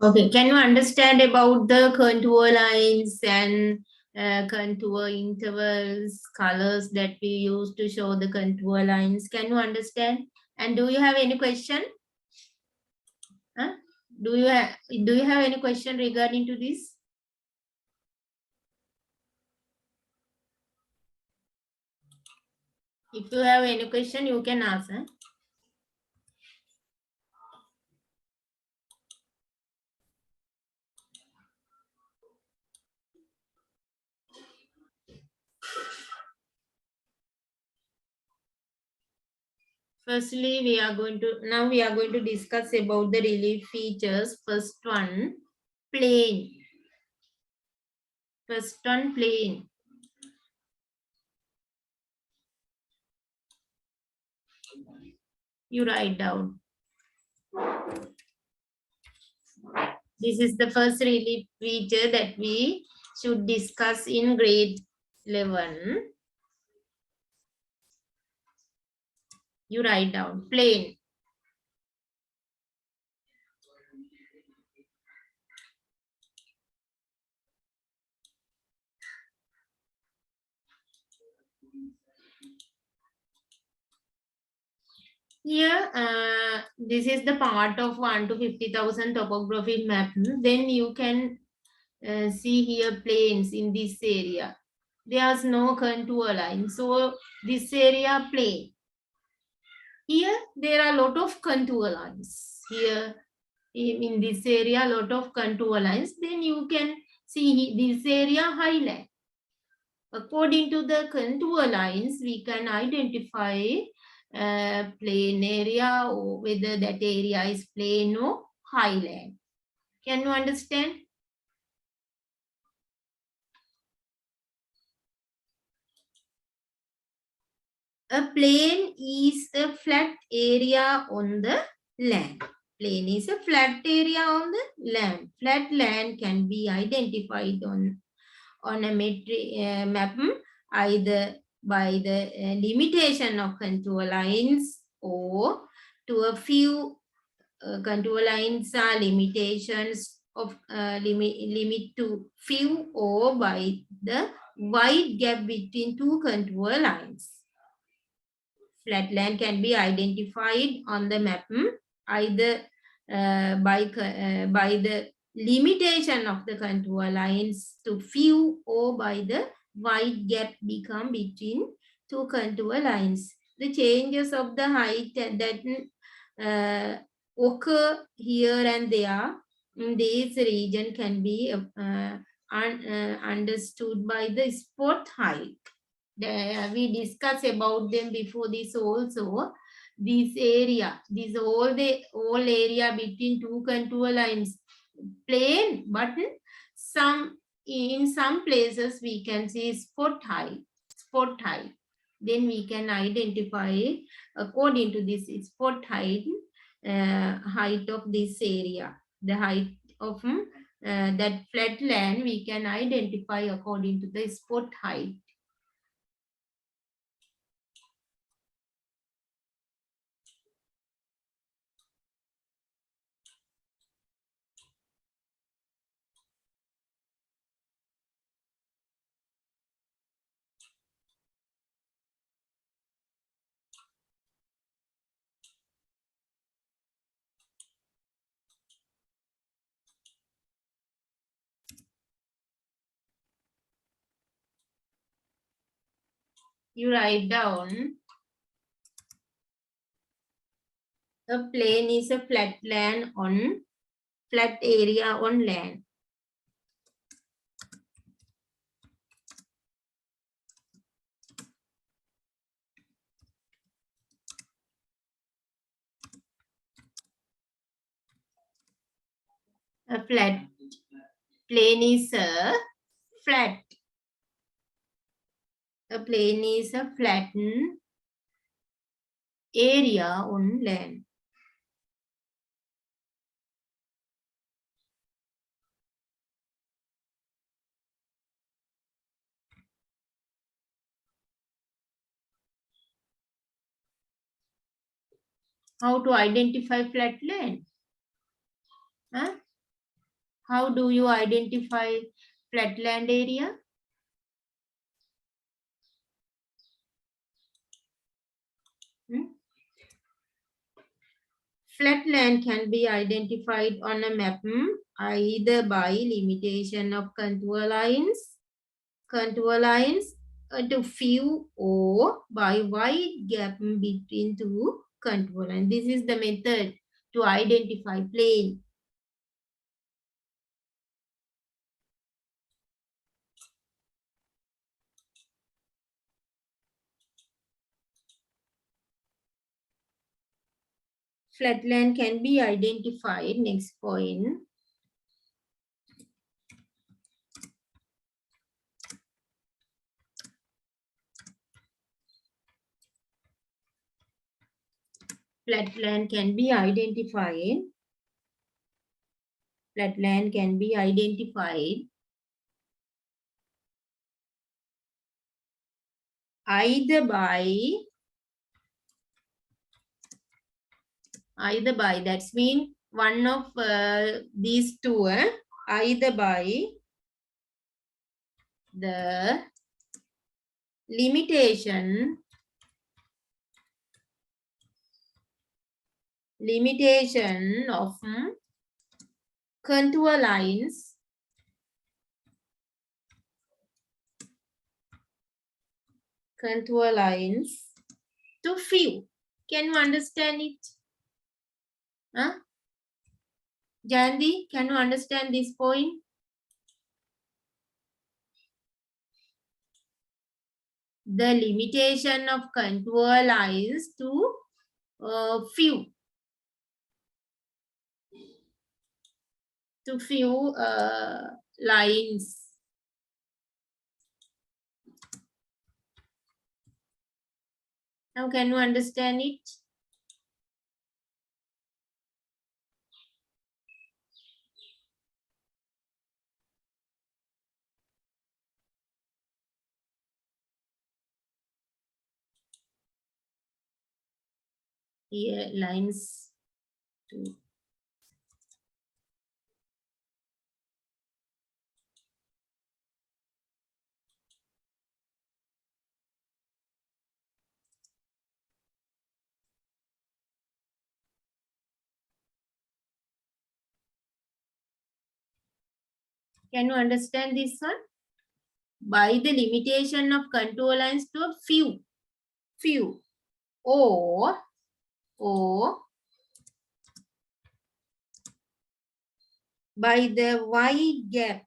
Okay, can you understand about the contour lines and contour intervals, colors that we use to show the contour lines? Can you understand? And do you have any question? Huh? Do you have any question regarding to this? If you have any question, you can ask. Huh? Firstly, we are going to discuss about the relief features. First one, plane. First one, plane. You write down. This is the first relief feature that we should discuss in grade 11. You write down, plane. Here, this is the part of 1 to 50,000 topographic map. Then you can see here planes in this area. There's no contour line. So this area plain. Here, there are a lot of contour lines. Here, in this area, a lot of contour lines. Then you can see this area highland. According to the contour lines, we can identify plain area or whether that area is plain or highland. Can you understand? A plain is a flat area on the land. Plain is a flat area on the land. Flat land can be identified on a map either by the limitation of contour lines or to a few contour lines are limitations of limit to few or by the wide gap between two contour lines. Flat land can be identified on the map either by the limitation of the contour lines to few or by the wide gap become between two contour lines. The changes of the height that occur here and there in this region can be understood by the spot height. We discussed about them before this also. This area, this whole area between two contour lines, plain, but in some places we can see spot height. Then we can identify according to this spot height, height of this area, the height of that flat land we can identify according to the spot height. You write down, a plain is a flat area on land. A flat plain is a flat. A plain is a flattened area on land. How to identify flat land? Huh? How do you identify flatland area? Flatland can be identified on a map either by limitation of contour lines to few, or by wide gap between two contour lines. This is the method to identify plane. Flatland can be identified. Next point. Flatland can be identified. Flatland can be identified either by that's mean one of these two, either by the limitation of contour lines to few. Can you understand it? Huh? Jandi, can you understand this point? The limitation of contour lines to few. To few lines. Now can you understand it? Here lines 2. Can you understand this one? By the limitation of contour lines to a few, or by the wide gap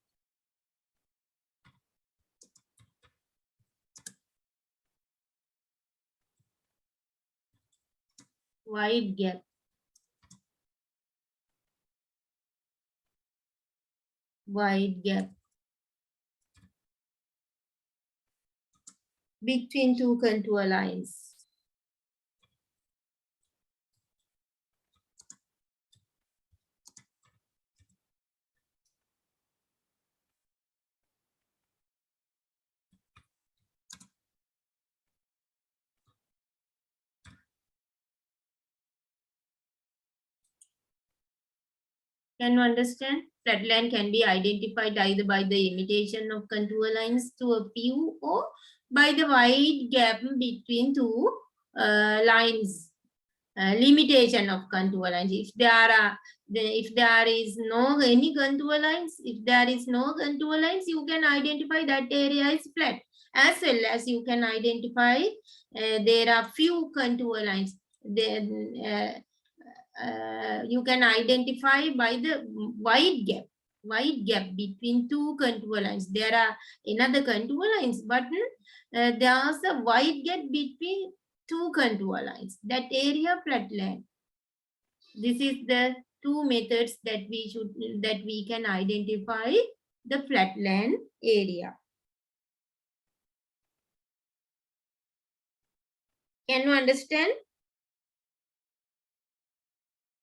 between two contour lines. Can you understand? Flatland can be identified either by the limitation of contour lines to a few, or by the wide gap between two lines. Limitation of contour lines. If there is no any contour lines, you can identify that area is flat. As well as you can identify there are few contour lines. Then you can identify by the wide gap between two contour lines. There are another contour lines, but there's a wide gap between two contour lines. That area flatland. This is the two methods that we can identify the flatland area. Can you understand?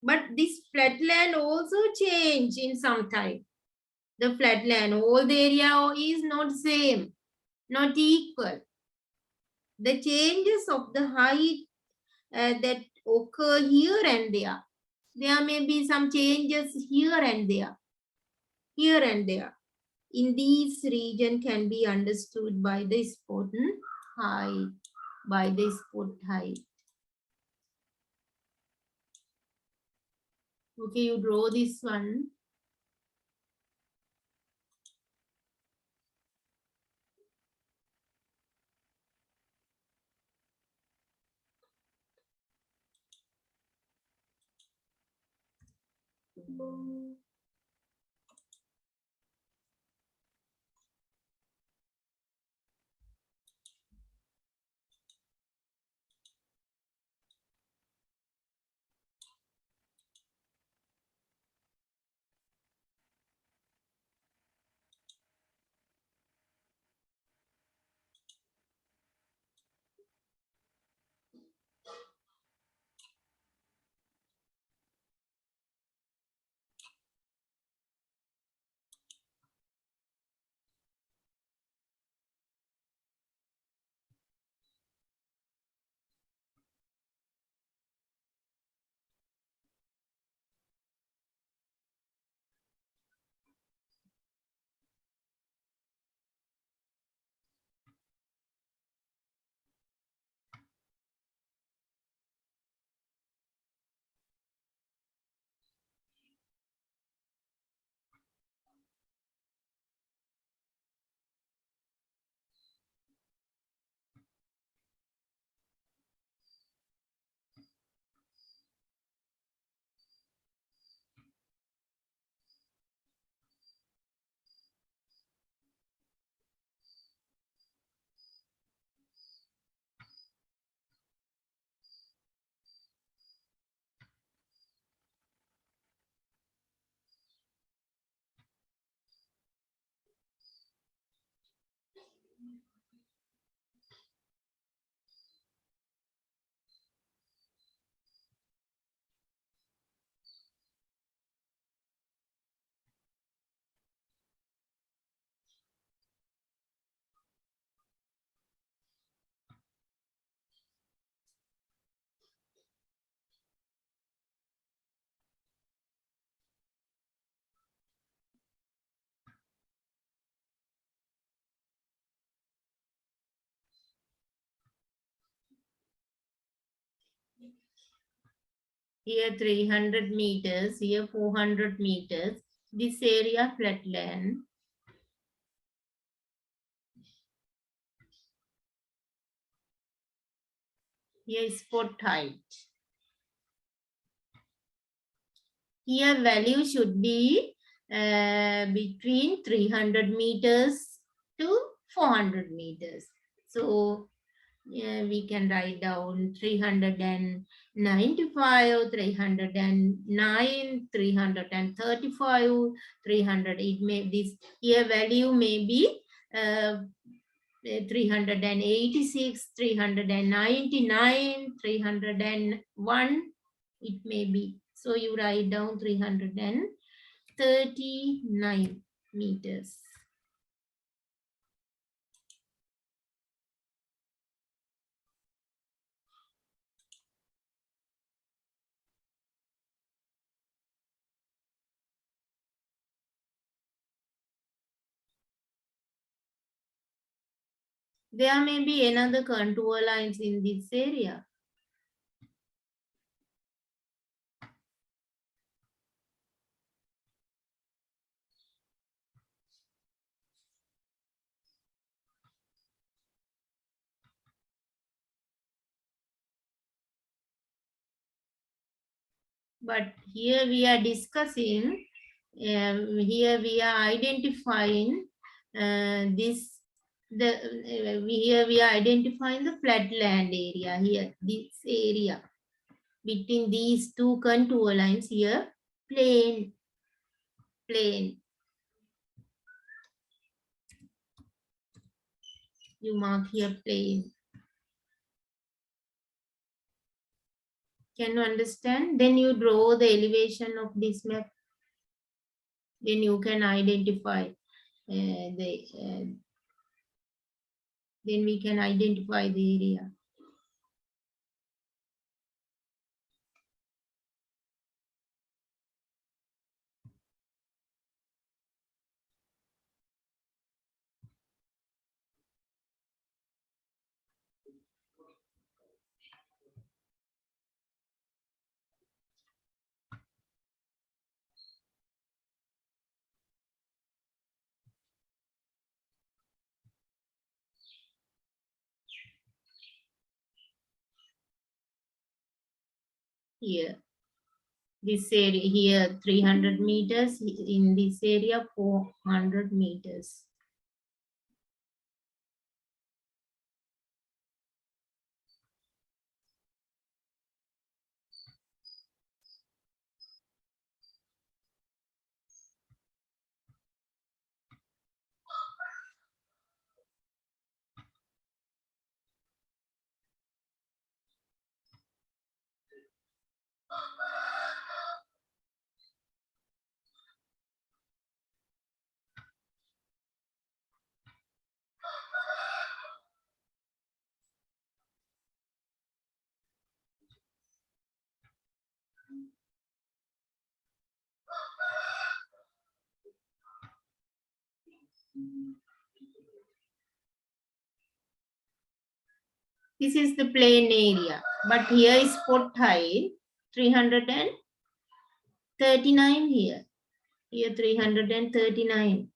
But this flatland also change in some time. The flatland, all the area is not same, not equal. The changes of the height that occur here and there. There may be some changes here and there. Here and there. In these region can be understood by the spot height. By the spot height. Okay, you draw this one. Here 300 meters, here 400 meters. This area flatland. Here is spot height. Here value should be between 300 meters to 400 meters. So we can write down 395, 309, 335, 300. It may this here value may be 386, 399, 301. It may be. So you write down 339 meters. There may be another contour lines in this area. But here we are discussing, here we are identifying this, here we are identifying the flatland area here, this area. Between these two contour lines here, plain. You mark here plain. Can you understand? Then you draw the elevation of this map. Then you can identify then we can identify the area. here. This area here 300 meters, in this area 400 meters. This is the plain area, but here is spot height 339 here. Here 339.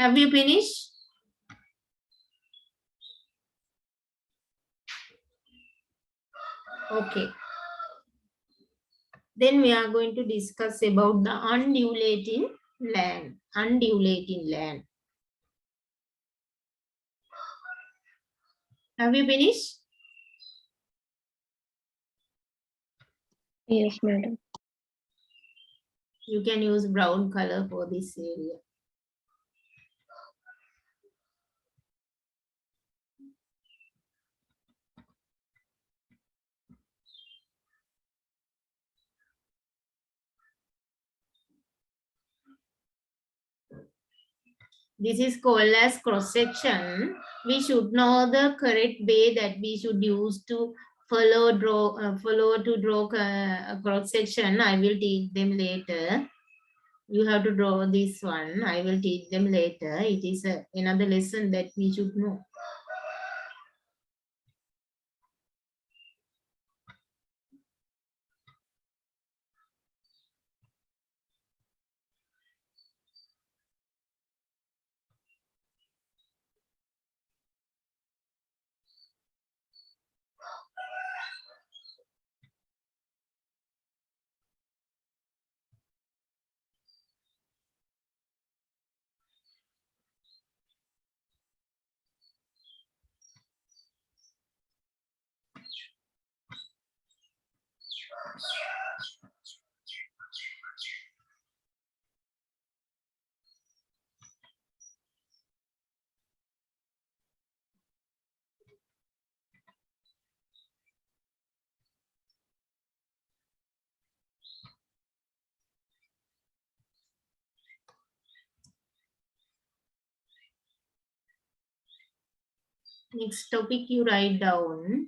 Have you finished? Okay. Then we are going to discuss about the undulating land. Undulating land. Have you finished? Yes, madam. You can use brown color for this area. This is called as cross section. We should know the correct way that we should use to follow to draw a cross section. I will teach them later. You have to draw this one. I will teach them later. It is another lesson that we should know. Next topic you write down.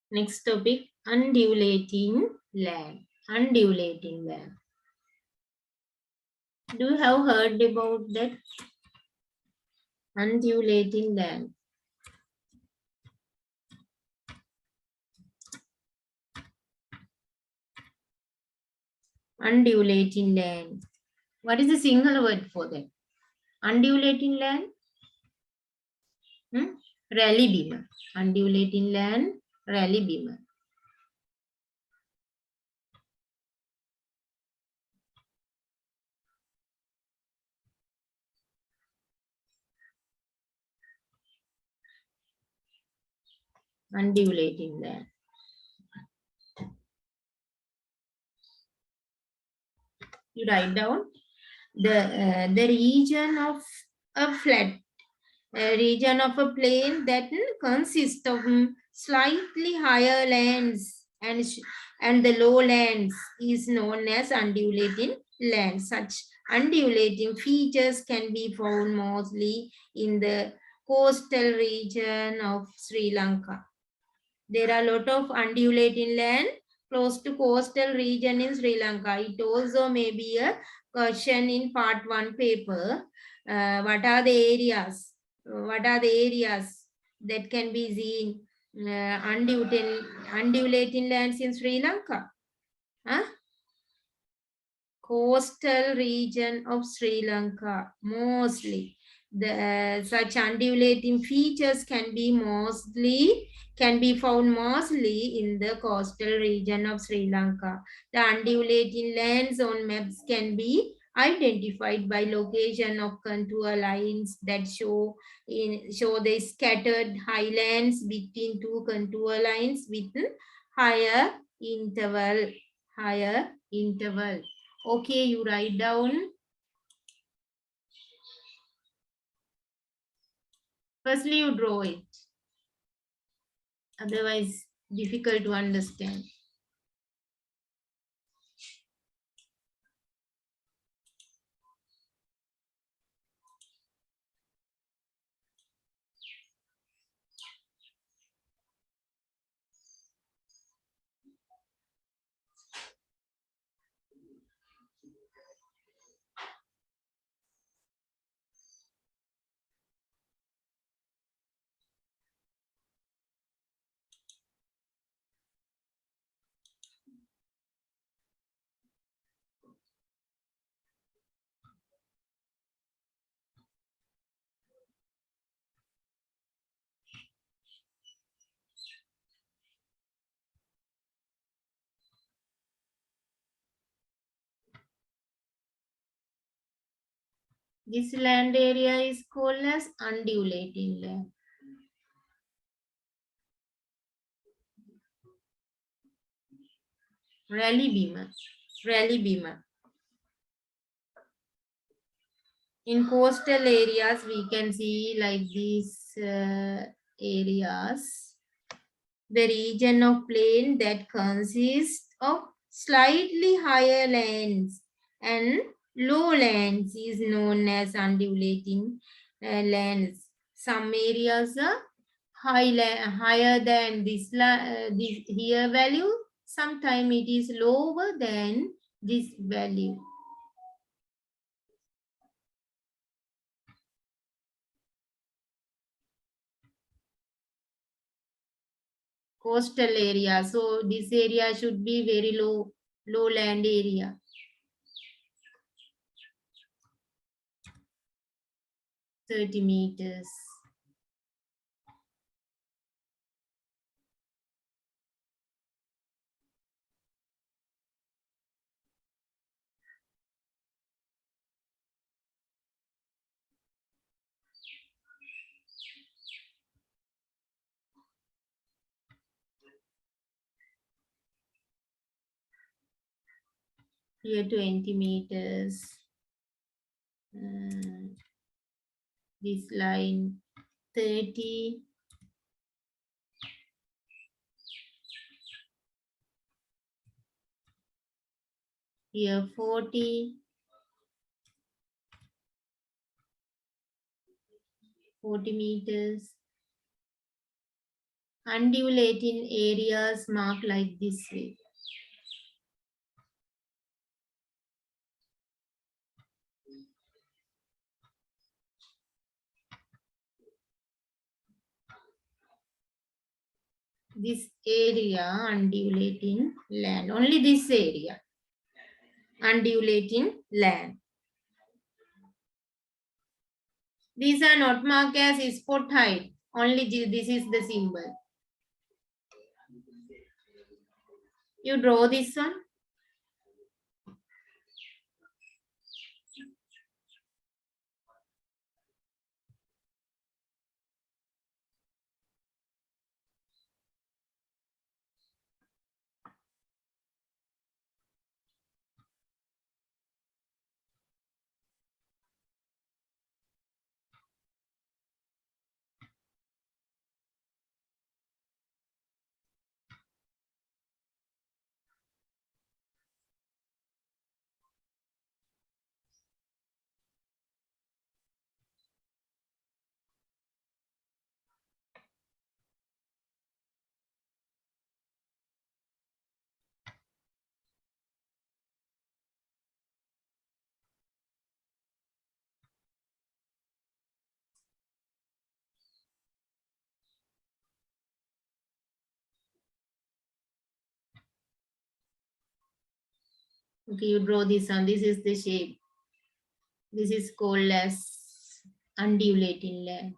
Next topic, undulating land. Undulating land. Do you have heard about that? Undulating land. Undulating land. What is the single word for that? Undulating land? Rally beamer. Undulating land, rally beamer. Undulating land. You write down the region of a flat, a region of a plain that consists of slightly higher lands and the lowlands is known as undulating land. Such undulating features can be found mostly in the coastal region of Sri Lanka. There are a lot of undulating land close to coastal region in Sri Lanka. It also may be a question in part 1 paper. What are the areas? What are the areas that can be seen undulating lands in Sri Lanka? Huh? Coastal region of Sri Lanka, mostly. Such undulating features can be found mostly in the coastal region of Sri Lanka. The undulating lands on maps can be identified by location of contour lines that show the scattered highlands between two contour lines with higher interval. Okay, you write down. Firstly, you draw it. Otherwise, difficult to understand. This land area is called as undulating land. Rally beamer. In coastal areas, we can see like these areas. The region of plain that consists of slightly higher lands and lowlands is known as undulating lands. Some areas are higher than this here value. Sometimes it is lower than this value. Coastal area. So this area should be very lowland area. $30 meters. Here 20 meters. This line 30. Here 40. 40 meters. Undulating areas marked like this way. This area, undulating land. Only this area. Undulating land. These are not marked as spot height. Only this is the symbol. You draw this one. Okay, you draw this one. This is the shape. This is called as undulating land.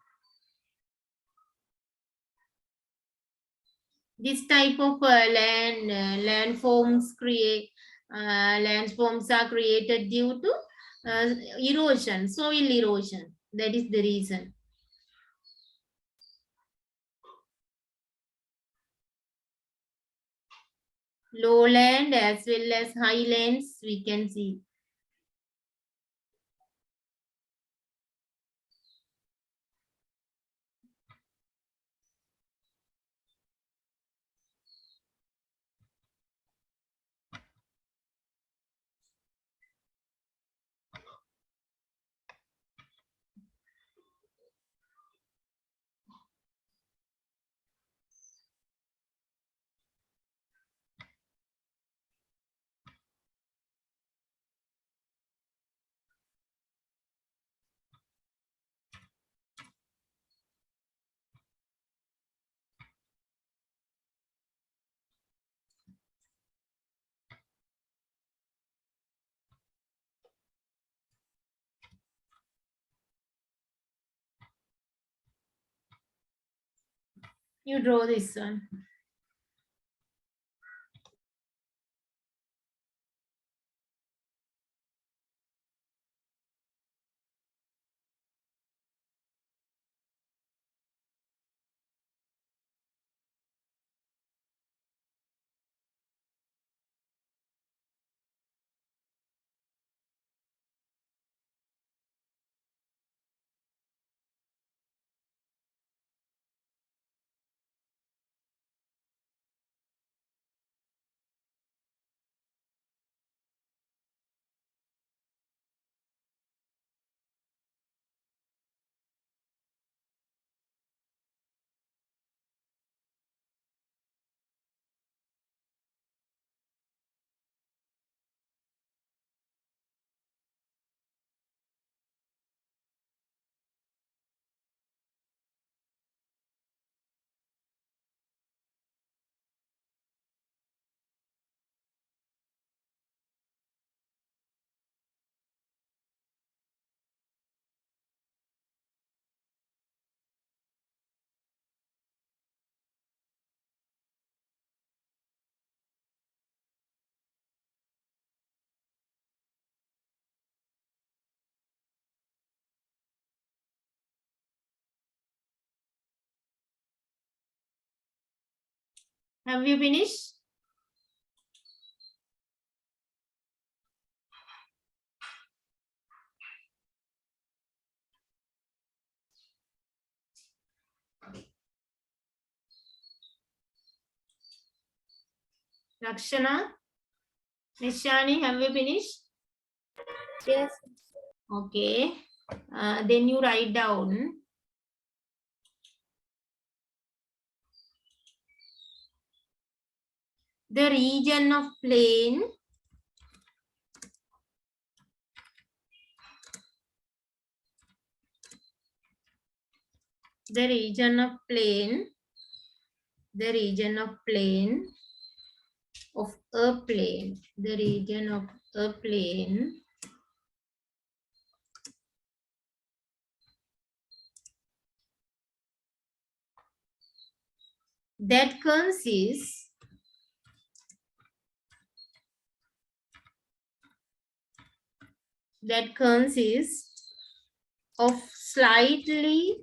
This type of landforms are created due to erosion, soil erosion. That is the reason. Lowland as well as highlands we can see. You draw this one. Have you finished? Rakshana, Nishani, have you finished? Yes. Okay. Then you write down the region of plain the region of plain the region of plane of a plane the region of a plane that consists of slightly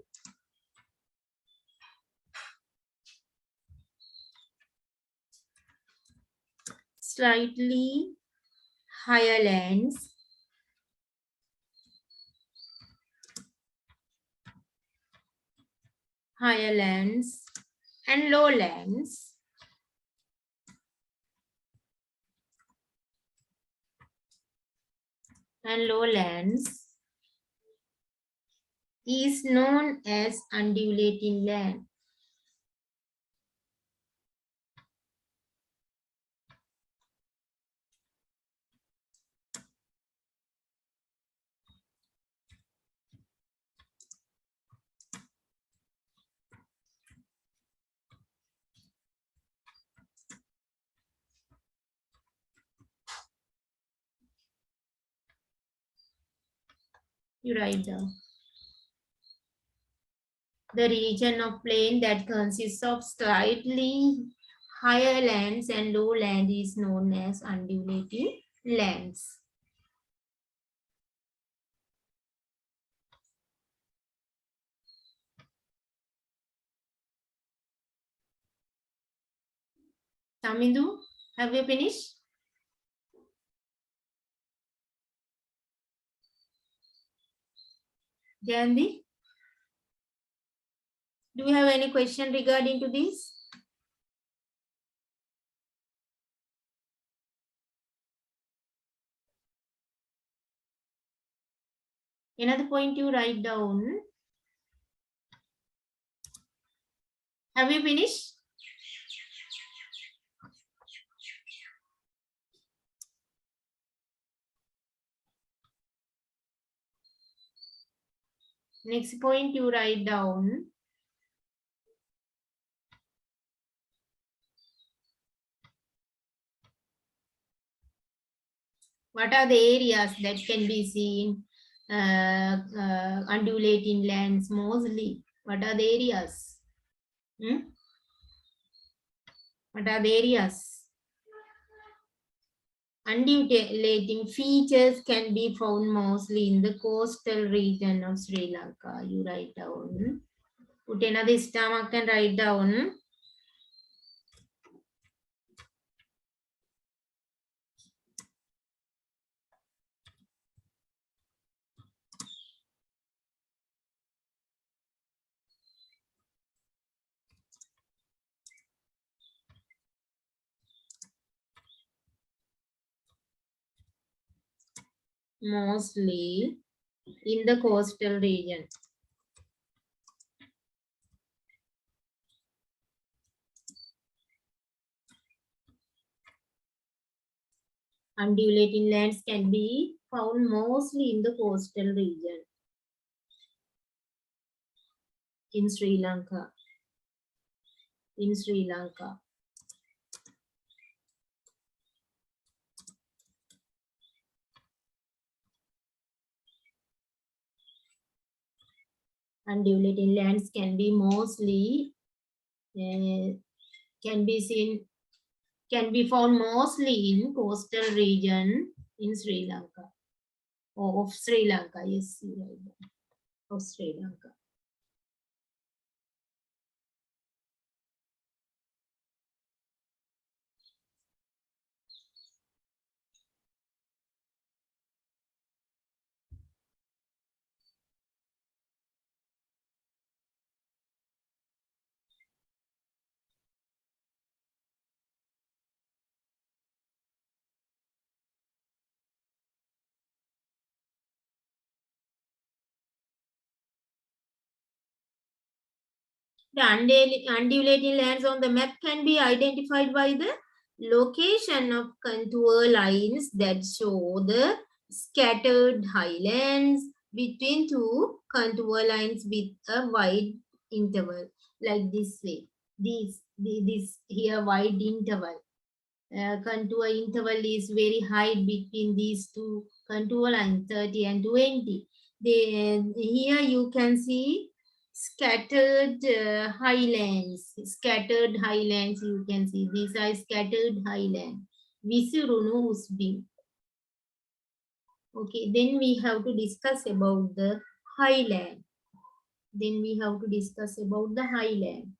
higher lands and lowlands is known as undulating land. You write down. The region of plain that consists of slightly higher lands and low land is known as undulating lands. Tamindu, have you finished? Jayandi, do you have any question regarding to this? Another point you write down. Have you finished? Next point you write down. What are the areas that can be seen undulating lands mostly? What are the areas? What are the areas? Undulating features can be found mostly in the coastal region of Sri Lanka. You write down. Put another star mark and write down. Mostly in the coastal region. Undulating lands can be found mostly in the coastal region in Sri Lanka. In Sri Lanka. Undulating lands can be mostly can be found mostly in coastal region in Sri Lanka. Of Sri Lanka, yes, of Sri Lanka. The undulating lands on the map can be identified by the location of contour lines that show the scattered highlands between two contour lines with a wide interval, like this way. This here wide interval. Contour interval is very high between these two contour lines, 30 and 20. Here you can see scattered highlands. Scattered highlands you can see. These are scattered highlands. Visurunu Usbing. Okay, then we have to discuss about the highland. Then we have to discuss about the highland.